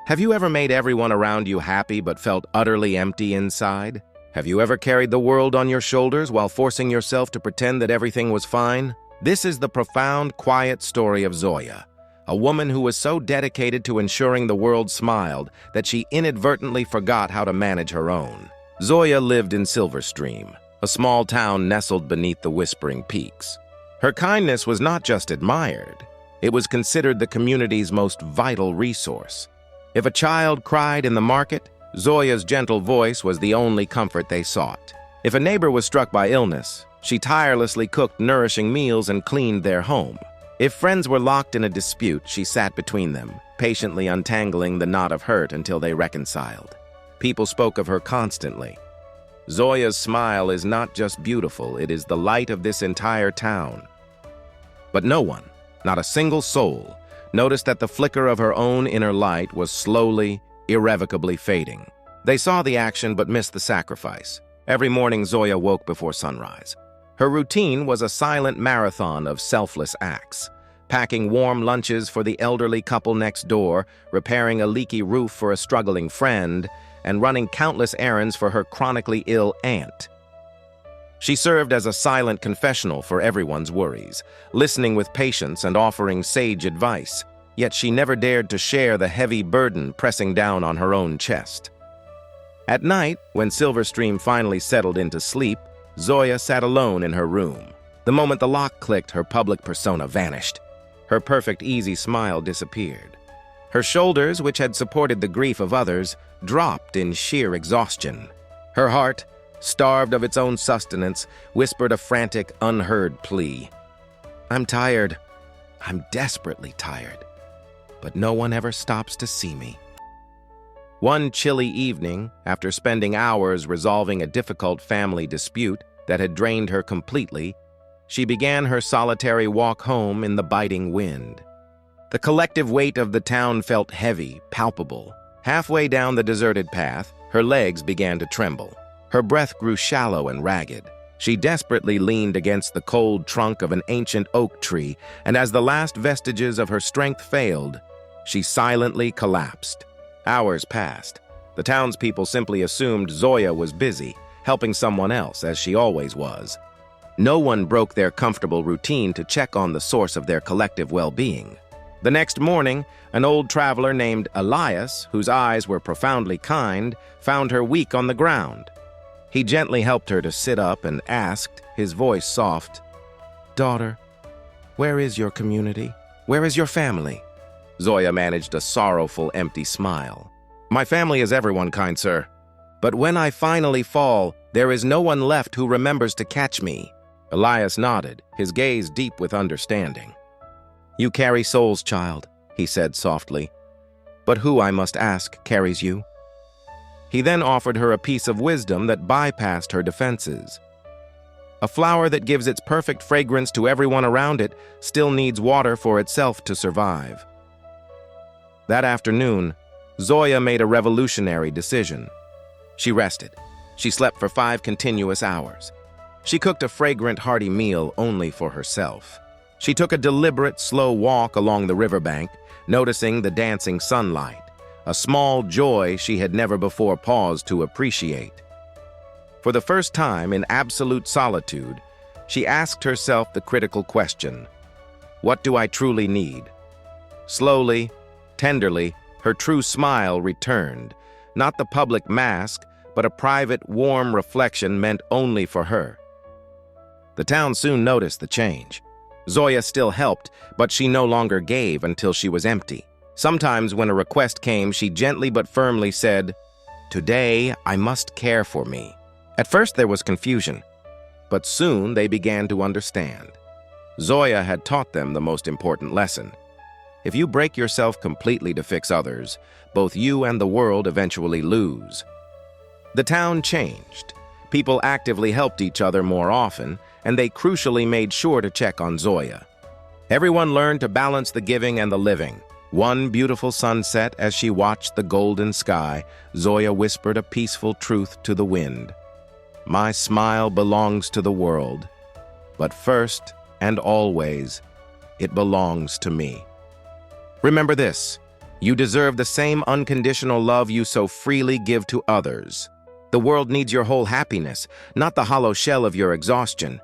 Have you ever made everyone around you happy but felt utterly empty inside? Have you ever carried the world on your shoulders while forcing yourself to pretend that everything was fine? This is the profound, quiet story of Zoya, a woman who was so dedicated to ensuring the world smiled that she inadvertently forgot how to manage her own. Zoya lived in Silverstream, a small town nestled beneath the Whispering Peaks. Her kindness was not just admired, it was considered the community's most vital resource. If a child cried in the market, Zoya's gentle voice was the only comfort they sought. If a neighbor was struck by illness, she tirelessly cooked nourishing meals and cleaned their home. If friends were locked in a dispute, she sat between them, patiently untangling the knot of hurt until they reconciled. People spoke of her constantly. Zoya's smile is not just beautiful, it is the light of this entire town. But no one, not a single soul, noticed that the flicker of her own inner light was slowly, irrevocably fading. They saw the action but missed the sacrifice. Every morning Zoya woke before sunrise. Her routine was a silent marathon of selfless acts, packing warm lunches for the elderly couple next door, repairing a leaky roof for a struggling friend, and running countless errands for her chronically ill aunt. She served as a silent confessional for everyone's worries, listening with patience and offering sage advice, yet she never dared to share the heavy burden pressing down on her own chest. At night, when Silverstream finally settled into sleep, Zoya sat alone in her room. The moment the lock clicked, her public persona vanished. Her perfect, easy smile disappeared. Her shoulders, which had supported the grief of others, dropped in sheer exhaustion. Her heart, starved of its own sustenance, whispered a frantic, unheard plea. "I'm tired. I'm desperately tired. But no one ever stops to see me." One chilly evening, after spending hours resolving a difficult family dispute that had drained her completely, she began her solitary walk home in the biting wind. The collective weight of the town felt heavy, palpable. Halfway down the deserted path, her legs began to tremble. Her breath grew shallow and ragged. She desperately leaned against the cold trunk of an ancient oak tree, and as the last vestiges of her strength failed, she silently collapsed. Hours passed. The townspeople simply assumed Zoya was busy, helping someone else, as she always was. No one broke their comfortable routine to check on the source of their collective well-being. The next morning, an old traveler named Elias, whose eyes were profoundly kind, found her weak on the ground. He gently helped her to sit up and asked, his voice soft, "Daughter, where is your community? Where is your family?" Zoya managed a sorrowful, empty smile. "My family is everyone, kind sir. But when I finally fall, there is no one left who remembers to catch me." Elias nodded, his gaze deep with understanding. "You carry souls, child," he said softly. "But who, I must ask, carries you?" He then offered her a piece of wisdom that bypassed her defenses. A flower that gives its perfect fragrance to everyone around it still needs water for itself to survive. That afternoon, Zoya made a revolutionary decision. She rested. She slept for 5 continuous hours. She cooked a fragrant, hearty meal only for herself. She took a deliberate, slow walk along the riverbank, noticing the dancing sunlight, a small joy she had never before paused to appreciate. For the first time in absolute solitude, she asked herself the critical question, "What do I truly need?" Slowly, tenderly, her true smile returned, not the public mask, but a private, warm reflection meant only for her. The town soon noticed the change. Zoya still helped, but she no longer gave until she was empty. Sometimes when a request came, she gently but firmly said, "Today, I must care for me." At first there was confusion, but soon they began to understand. Zoya had taught them the most important lesson. If you break yourself completely to fix others, both you and the world eventually lose. The town changed. People actively helped each other more often, and they crucially made sure to check on Zoya. Everyone learned to balance the giving and the living. One beautiful sunset, as she watched the golden sky, Zoya whispered a peaceful truth to the wind. "My smile belongs to the world, but first and always, it belongs to me." Remember this: You deserve the same unconditional love you so freely give to others. The world needs your whole happiness, not the hollow shell of your exhaustion.